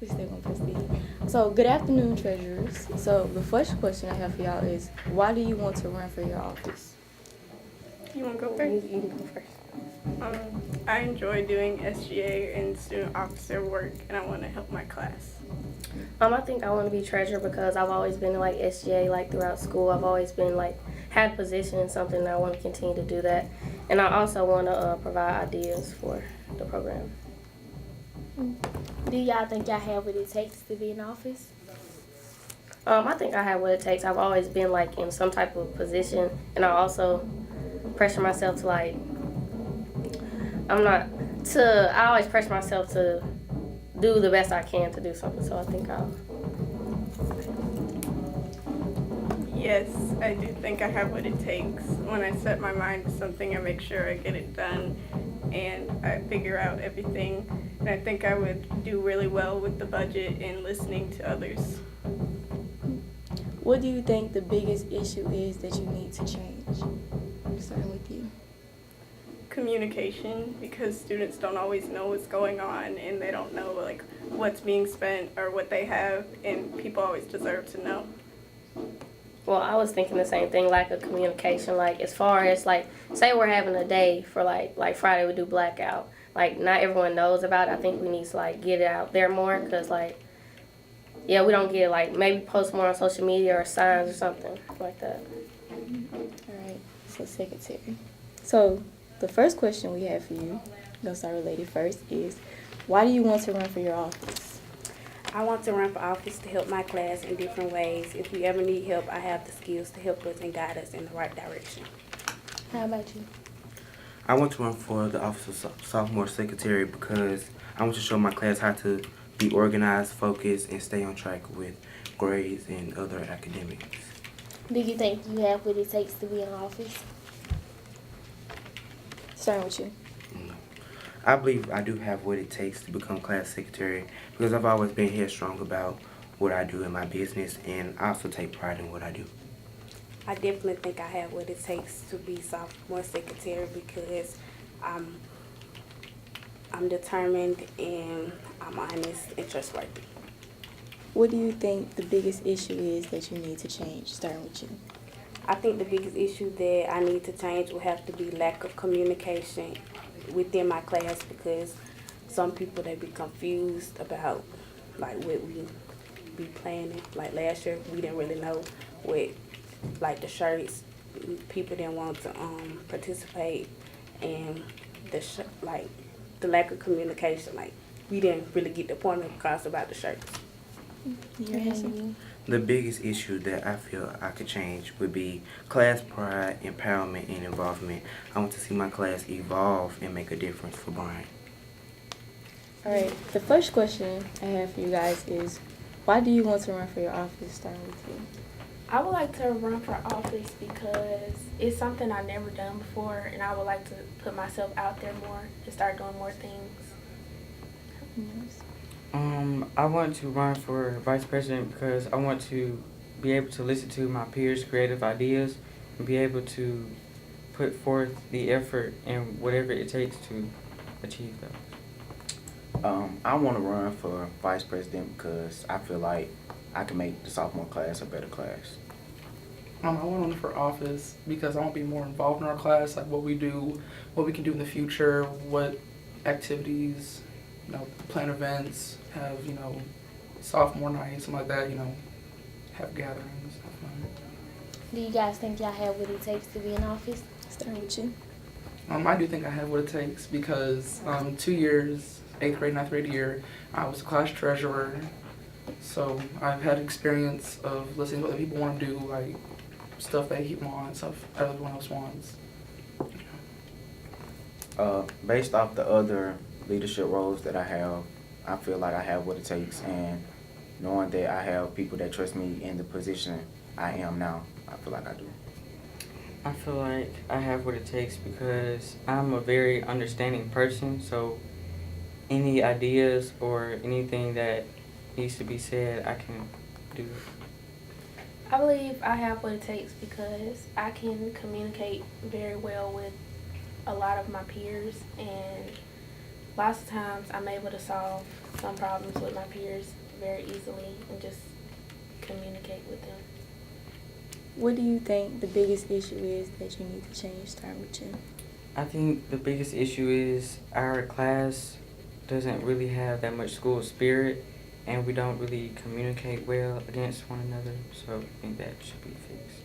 We still gonna proceed. So, good afternoon, treasurers. So, the first question I have for y'all is, why do you want to run for your office? You want to go first? You can go first. I enjoy doing SGA and student officer work, and I want to help my class. I think I want to be treasurer because I've always been like SGA like throughout school. I've always been like had a position in something, and I want to continue to do that. And I also want to provide ideas for the program. Do y'all think y'all have what it takes to be in office? I think I have what it takes. I've always been like in some type of position, and I also pressure myself to like. I always pressure myself to do the best I can to do something. So I think I'll. Yes, I do think I have what it takes. When I set my mind to something, I make sure I get it done, and I figure out everything. And I think I would do really well with the budget and listening to others. What do you think the biggest issue is that you need to change? Starting with you. Communication, because students don't always know what's going on, and they don't know like what's being spent or what they have, and people always deserve to know. Well, I was thinking the same thing, lack of communication. Like as far as like, say we're having a day for like Friday we do blackout. Like not everyone knows about it. I think we need to like get it out there more because like, yeah, we don't get it, like maybe post more on social media or signs or something like that. All right. So, secretary. So, the first question we have for you, I'm gonna start with lady first, is why do you want to run for your office? I want to run for office to help my class in different ways. If we ever need help, I have the skills to help us and guide us in the right direction. How about you? I want to run for the office of sophomore secretary because I want to show my class how to be organized, focused, and stay on track with grades and other academics. Do you think you have what it takes to be in office? Starting with you. I believe I do have what it takes to become class secretary because I've always been headstrong about what I do in my business, and I also take pride in what I do. I definitely think I have what it takes to be sophomore secretary because I'm determined and I'm honest and trustworthy. What do you think the biggest issue is that you need to change? Starting with you. I think the biggest issue that I need to change will have to be lack of communication within my class because some people they be confused about like what we be planning. Like last year we didn't really know what like the shirts people didn't want to participate and like the lack of communication like we didn't really get the point across about the shirts. The biggest issue that I feel I could change would be class pride, empowerment, and involvement. I want to see my class evolve and make a difference for Brian. All right. The first question I have for you guys is, why do you want to run for your office? Starting with you. I would like to run for office because it's something I've never done before, and I would like to put myself out there more and start doing more things. I want to run for vice president because I want to be able to listen to my peers' creative ideas and be able to put forth the effort and whatever it takes to achieve those. I want to run for vice president because I feel like I can make the sophomore class a better class. I want to run for office because I want to be more involved in our class, like what we do, what we can do in the future, what activities, plan events, have, sophomore night, something like that, have gatherings, have fun. Do you guys think y'all have what it takes to be in office? Starting with you. I do think I have what it takes because 2 years, 8th grade, 9th grade year, I was a class treasurer. So I've had experience of listening to what other people want to do, like stuff they want, stuff everyone else wants. Based off the other leadership roles that I have, I feel like I have what it takes, and knowing that I have people that trust me in the position I am now, I feel like I do. I feel like I have what it takes because I'm a very understanding person, so any ideas or anything that needs to be said, I can do it. I believe I have what it takes because I can communicate very well with a lot of my peers, and lots of times I'm able to solve some problems with my peers very easily and just communicate with them. What do you think the biggest issue is that you need to change, starting with you? I think the biggest issue is our class doesn't really have that much school spirit, and we don't really communicate well against one another, so I think that should be fixed.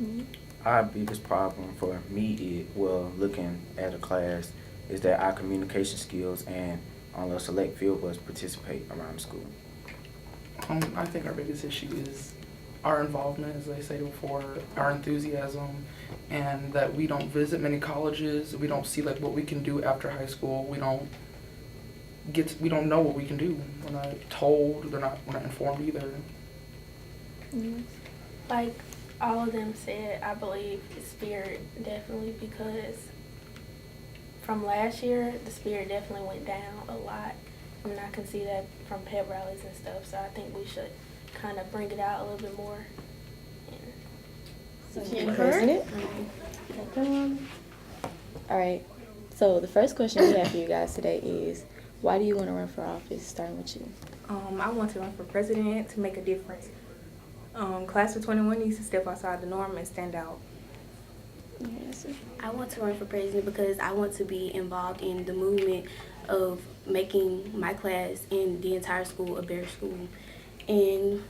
Mm-hmm. Our biggest problem for me, looking at a class, is that our communication skills and on a select few of us participate around the school. I think our biggest issue is our involvement, as I said before, our enthusiasm, and that we don't visit many colleges. We don't see like what we can do after high school. We don't know what we can do. We're not told. We're not informed either. Mm-hmm. Like all of them said, I believe the spirit definitely, because from last year, the spirit definitely went down a lot. I mean, I can see that from pep rallies and stuff, so I think we should kind of bring it out a little bit more. President? All right. So the first question we have for you guys today is, why do you want to run for office, starting with you? I want to run for president to make a difference. Class of 21 needs to step outside the norm and stand out. Yes. I want to run for president because I want to be involved in the movement of making my class and the entire school a better school. And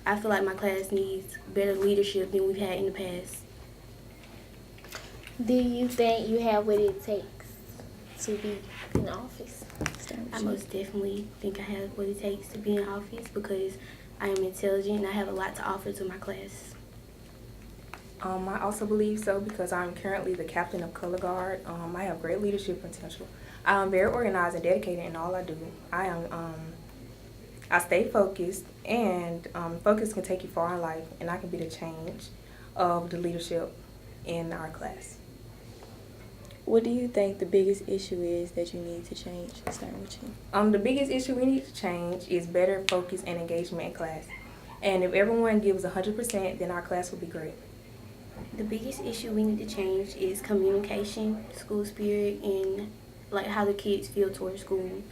I feel like my class needs better leadership than we've had in the past. Do you think you have what it takes to be in office? I most definitely think I have what it takes to be in office because I am intelligent and I have a lot to offer to my class. I also believe so because I'm currently the captain of Color Guard. I have great leadership potential. I'm very organized and dedicated in all I do. I stay focused, and focus can take you far in life, and I can be the change of the leadership in our class. What do you think the biggest issue is that you need to change, starting with you? The biggest issue we need to change is better focus and engagement in class. And if everyone gives 100%, then our class will be great. The biggest issue we need to change is communication, school spirit, and like how the kids feel towards school.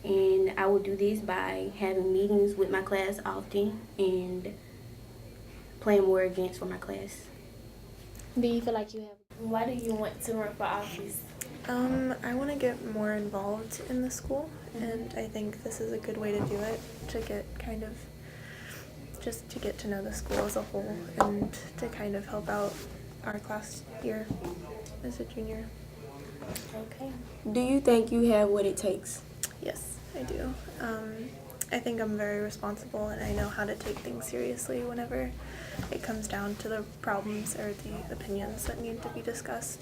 And I will do this by having meetings with my class often and playing more events for my class. Do you feel like you have? Why do you want to run for office? I want to get more involved in the school, and I think this is a good way to do it, to get kind of just to get to know the school as a whole and to kind of help out our class year as a junior. Okay. Do you think you have what it takes? Yes, I do. I think I'm very responsible and I know how to take things seriously whenever it comes down to the problems or the opinions that need to be discussed.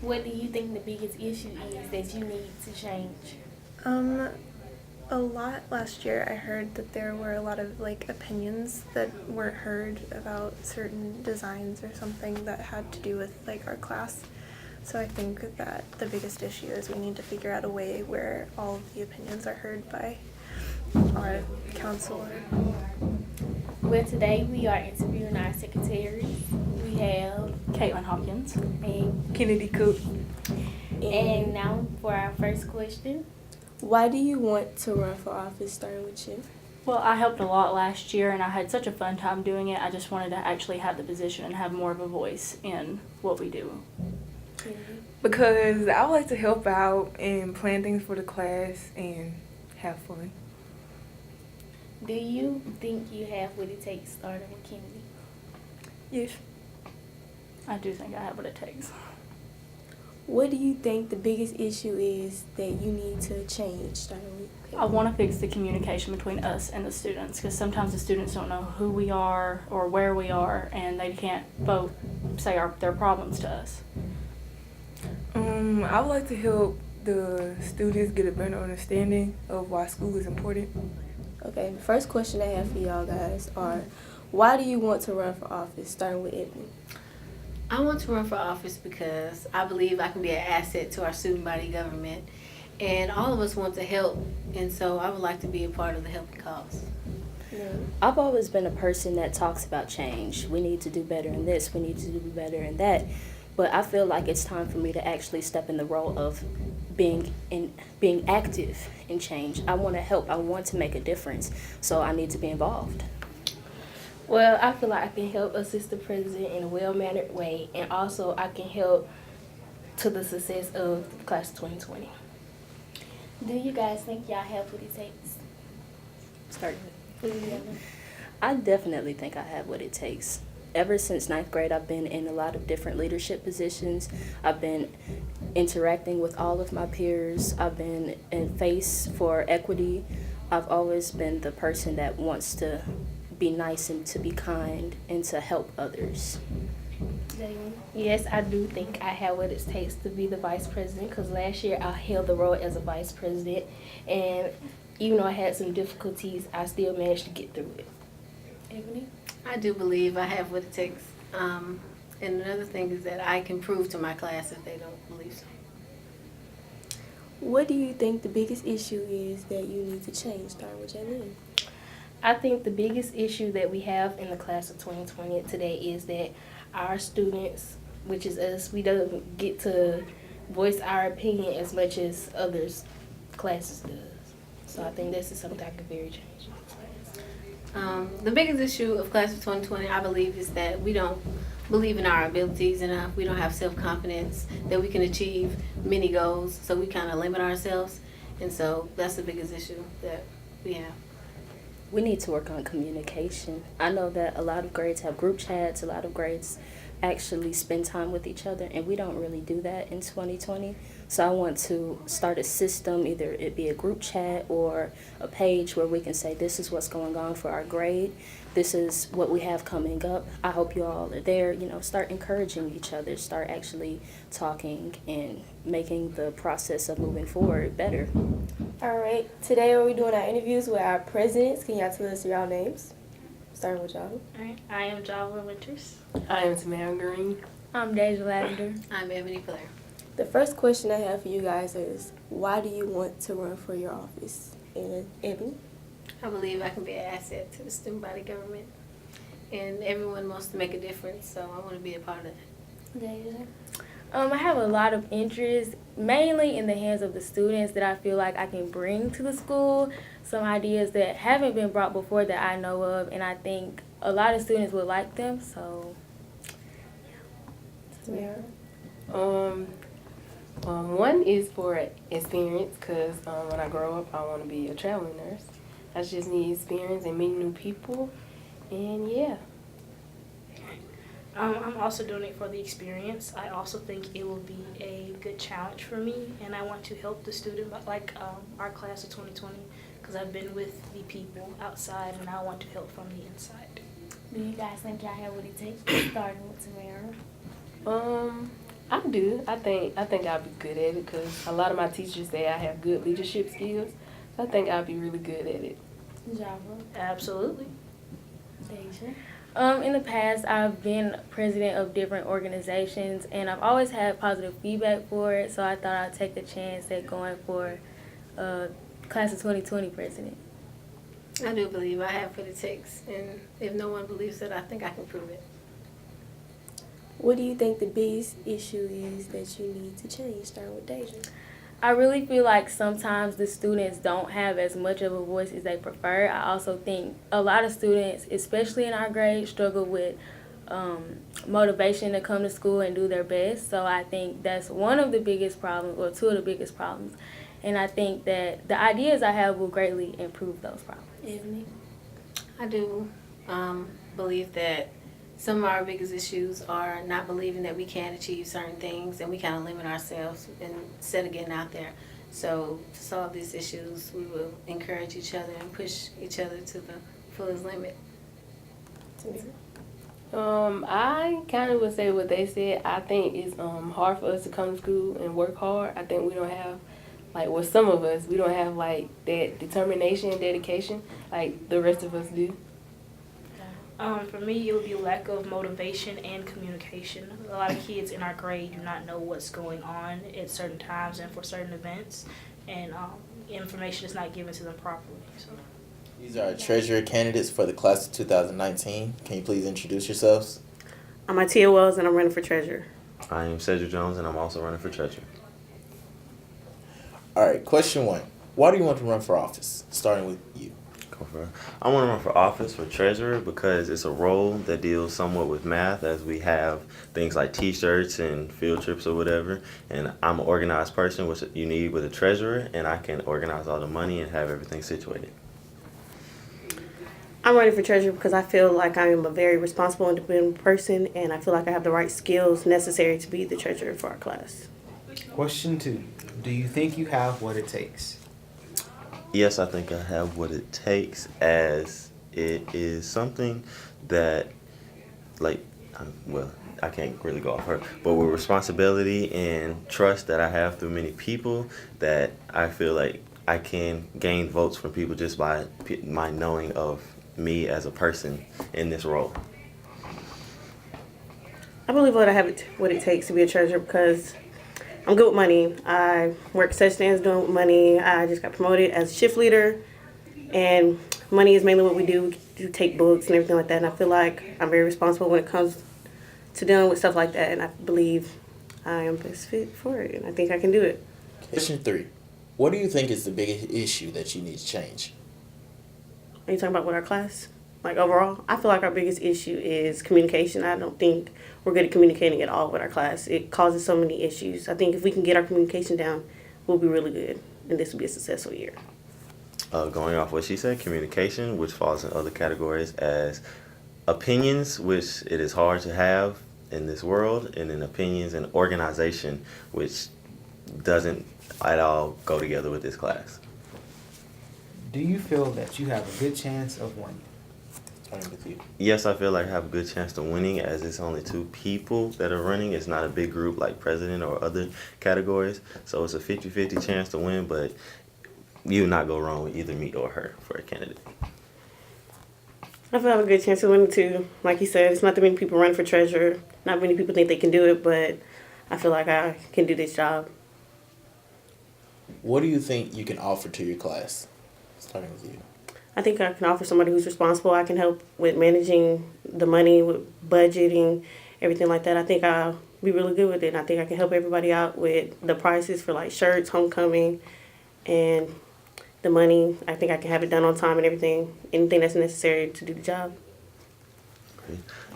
What do you think the biggest issue is that you need to change? A lot last year I heard that there were a lot of opinions that weren't heard about certain designs or something that had to do with our class. So I think that the biggest issue is we need to figure out a way where all of the opinions are heard by our counselor. Well, today we are interviewing our secretaries. We have Caitlin Hopkins and Kennedy Cook. And now for our first question. Why do you want to run for office, starting with you? Well, I helped a lot last year and I had such a fun time doing it. I just wanted to actually have the position and have more of a voice in what we do. Because I like to help out and plan things for the class and have fun. Do you think you have what it takes, starting with Kennedy? Yes. I do think I have what it takes. What do you think the biggest issue is that you need to change, starting with you? I want to fix the communication between us and the students because sometimes the students don't know who we are or where we are and they can't both say their problems to us. I would like to help the students get a better understanding of why school is important. Okay, the first question I have for y'all guys are, why do you want to run for office, starting with Ebony? I want to run for office because I believe I can be an asset to our student body government, and all of us want to help, and so I would like to be a part of the helping cause. I've always been a person that talks about change. We need to do better in this, we need to do better in that. But I feel like it's time for me to actually step in the role of being active in change. I want to help. I want to make a difference. So I need to be involved. Well, I feel like I can help assist the president in a well-mannered way, and also I can help to the success of the class of 2020. Do you guys think y'all have what it takes? Start. I definitely think I have what it takes. Ever since 9th grade, I've been in a lot of different leadership positions. I've been interacting with all of my peers. I've been in face for equity. I've always been the person that wants to be nice and to be kind and to help others. Yes, I do think I have what it takes to be the vice president, because last year I held the role as a vice president, and even though I had some difficulties, I still managed to get through it. Ebony? I do believe I have what it takes. And another thing is that I can prove to my class if they don't believe so. What do you think the biggest issue is that you need to change, starting with Jaylene? I think the biggest issue that we have in the class of 2020 today is that our students, which is us, we don't get to voice our opinion as much as others classes does. So I think this is something I could very change. The biggest issue of class of 2020, I believe, is that we don't believe in our abilities enough. We don't have self-confidence that we can achieve many goals, so we kind of limit ourselves. And so that's the biggest issue that we have. We need to work on communication. I know that a lot of grades have group chats, a lot of grades actually spend time with each other, and we don't really do that in 2020. So I want to start a system, either it be a group chat or a page where we can say this is what's going on for our grade, this is what we have coming up. I hope you all are there. Start encouraging each other, start actually talking and making the process of moving forward better. All right, today we're doing our interviews with our presidents. Can y'all tell us y'all names? Starting with y'all. All right, I am Java Winters. I am Tamara Green. I'm Deja Lavender. I'm Ebony Blair. The first question I have for you guys is, why do you want to run for your office? And Ebony? I believe I can be an asset to the student body government. And everyone wants to make a difference, so I want to be a part of that. Deja? I have a lot of interest, mainly in the hands of the students, that I feel like I can bring to the school. Some ideas that haven't been brought before that I know of, and I think a lot of students would like them, so yeah. One is for experience, because when I grow up, I want to be a traveling nurse. I just need experience and meeting new people, and yeah. I'm also doing it for the experience. I also think it will be a good challenge for me, and I want to help the student, like our class of 2020, because I've been with the people outside, and I want to help from the inside. Do you guys think y'all have what it takes, starting with Tamara? I do. I think I'll be good at it, because a lot of my teachers say I have good leadership skills. So I think I'll be really good at it. Java? Absolutely. Deja? In the past, I've been president of different organizations, and I've always had positive feedback for it, so I thought I'd take a chance at going for class of 2020 president. I do believe I have what it takes, and if no one believes it, I think I can prove it. What do you think the biggest issue is that you need to change, starting with Deja? I really feel like sometimes the students don't have as much of a voice as they prefer. I also think a lot of students, especially in our grade, struggle with motivation to come to school and do their best. So I think that's one of the biggest problems, or two of the biggest problems. And I think that the ideas I have will greatly improve those problems. Ebony? I do believe that some of our biggest issues are not believing that we can achieve certain things, and we kind of limit ourselves instead of getting out there. So to solve these issues, we will encourage each other and push each other to the fullest limit. I kind of would say what they said. I think it's hard for us to come to school and work hard. I think we don't have, some of us, we don't have, that determination and dedication like the rest of us do. For me, it would be a lack of motivation and communication. A lot of kids in our grade do not know what's going on at certain times and for certain events, and information is not given to them properly. So. These are treasurer candidates for the class of 2019. Can you please introduce yourselves? I'm Atia Wells, and I'm running for treasurer. I am Cedric Jones, and I'm also running for treasurer. All right, question 1. Why do you want to run for office? Starting with you. I want to run for office for treasurer because it's a role that deals somewhat with math, as we have things like t-shirts and field trips or whatever. And I'm an organized person, which you need with a treasurer, and I can organize all the money and have everything situated. I'm running for treasurer because I feel like I am a very responsible, independent person, and I feel like I have the right skills necessary to be the treasurer for our class. Question 2. Do you think you have what it takes? Yes, I think I have what it takes, as it is something that, like, I can't really go off her, but with responsibility and trust that I have through many people, that I feel like I can gain votes from people just by my knowing of me as a person in this role. I believe that I have what it takes to be a treasurer because I'm good with money. I work such things doing with money. I just got promoted as a shift leader, and money is mainly what we do. We do take books and everything like that, and I feel like I'm very responsible when it comes to dealing with stuff like that, and I believe I am best fit for it, and I think I can do it. Question 3. What do you think is the biggest issue that you need to change? Are you talking about with our class? Like overall? I feel like our biggest issue is communication. I don't think we're good at communicating at all with our class. It causes so many issues. I think if we can get our communication down, we'll be really good, and this will be a successful year. Going off what she said, communication, which falls in other categories as opinions, which it is hard to have in this world, and then opinions and organization, which doesn't at all go together with this class. Do you feel that you have a good chance of winning? With you. Yes, I feel like I have a good chance of winning, as it's only 2 people that are running. It's not a big group like president or other categories. So it's a 50-50 chance to win, but you will not go wrong with either me or her for a candidate. I feel I have a good chance of winning too. Like you said, it's not that many people run for treasurer. Not many people think they can do it, but I feel like I can do this job. What do you think you can offer to your class? Starting with you. I think I can offer somebody who's responsible. I can help with managing the money, with budgeting, everything like that. I think I'll be really good with it. And I think I can help everybody out with the prices for like shirts, homecoming, and the money. I think I can have it done on time and everything. Anything that's necessary to do the job.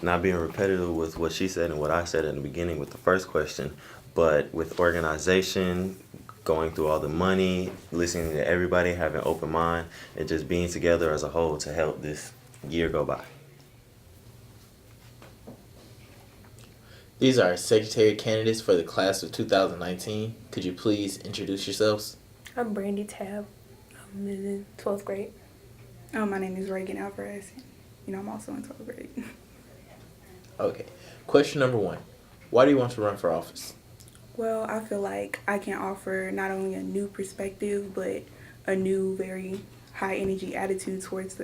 Not being repetitive with what she said and what I said in the beginning with the first question, but with organization, going through all the money, listening to everybody, having an open mind, and just being together as a whole to help this year go by. These are secretary candidates for the class of 2019. Could you please introduce yourselves? I'm Brandy Tab. I'm in 12th grade. My name is Reagan Alvarez. I'm also in 12th grade. Okay. Question number 1. Why do you want to run for office? Well, I feel like I can offer not only a new perspective, but a new, very high energy attitude towards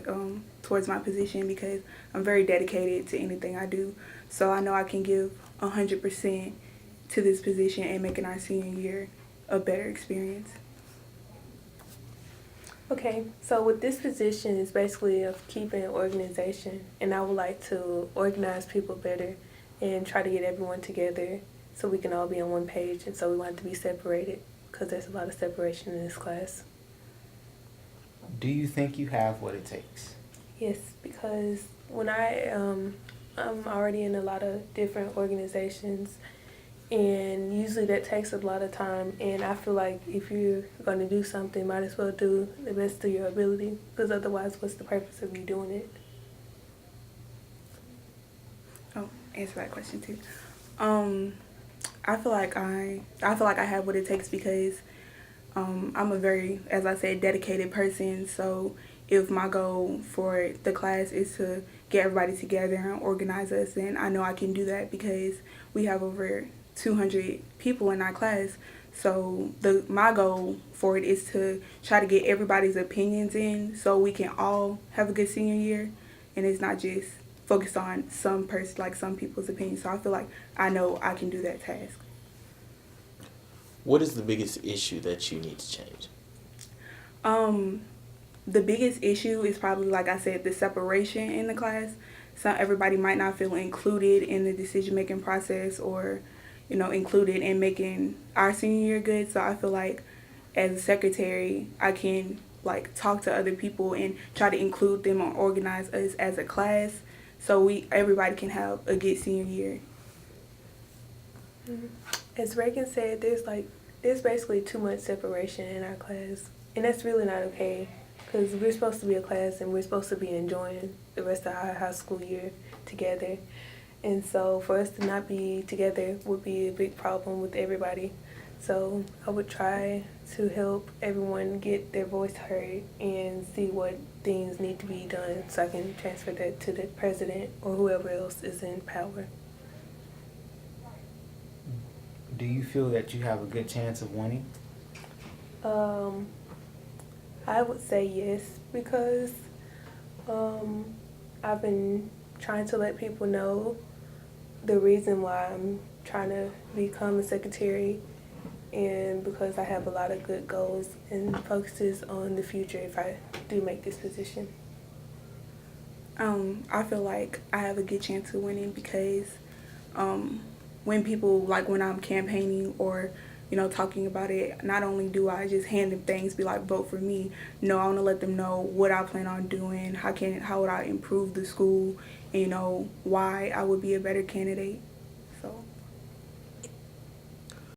my position, because I'm very dedicated to anything I do. So I know I can give 100% to this position and making our senior year a better experience. Okay, so with this position, it's basically of keeping an organization, and I would like to organize people better and try to get everyone together so we can all be on one page, and so we want it to be separated because there's a lot of separation in this class. Do you think you have what it takes? Yes, because when I'm already in a lot of different organizations, and usually that takes a lot of time, and I feel like if you're going to do something, might as well do the best of your ability, because otherwise what's the purpose of you doing it? Oh, answer that question too. I feel like I have what it takes because I'm a very, as I said, dedicated person. So if my goal for the class is to get everybody together and organize us, then I know I can do that because we have over 200 people in our class. So my goal for it is to try to get everybody's opinions in so we can all have a good senior year, and it's not just focused on some person, like some people's opinions. So I feel like I know I can do that task. What is the biggest issue that you need to change? The biggest issue is probably, like I said, the separation in the class. So everybody might not feel included in the decision-making process or, included in making our senior year good. So I feel like as a secretary, I can like talk to other people and try to include them or organize us as a class so everybody can have a good senior year. As Reagan said, there's basically too much separation in our class, and that's really not okay, because we're supposed to be a class and we're supposed to be enjoying the rest of our high school year together. And so for us to not be together would be a big problem with everybody. So I would try to help everyone get their voice heard and see what things need to be done so I can transfer that to the president or whoever else is in power. Do you feel that you have a good chance of winning? I would say yes, because I've been trying to let people know the reason why I'm trying to become a secretary, and because I have a lot of good goals and focuses on the future if I do make this position. I feel like I have a good chance of winning because when people, like when I'm campaigning or, you know, talking about it, not only do I just hand them things, be like, vote for me. No, I want to let them know what I plan on doing, how would I improve the school, and, you know, why I would be a better candidate.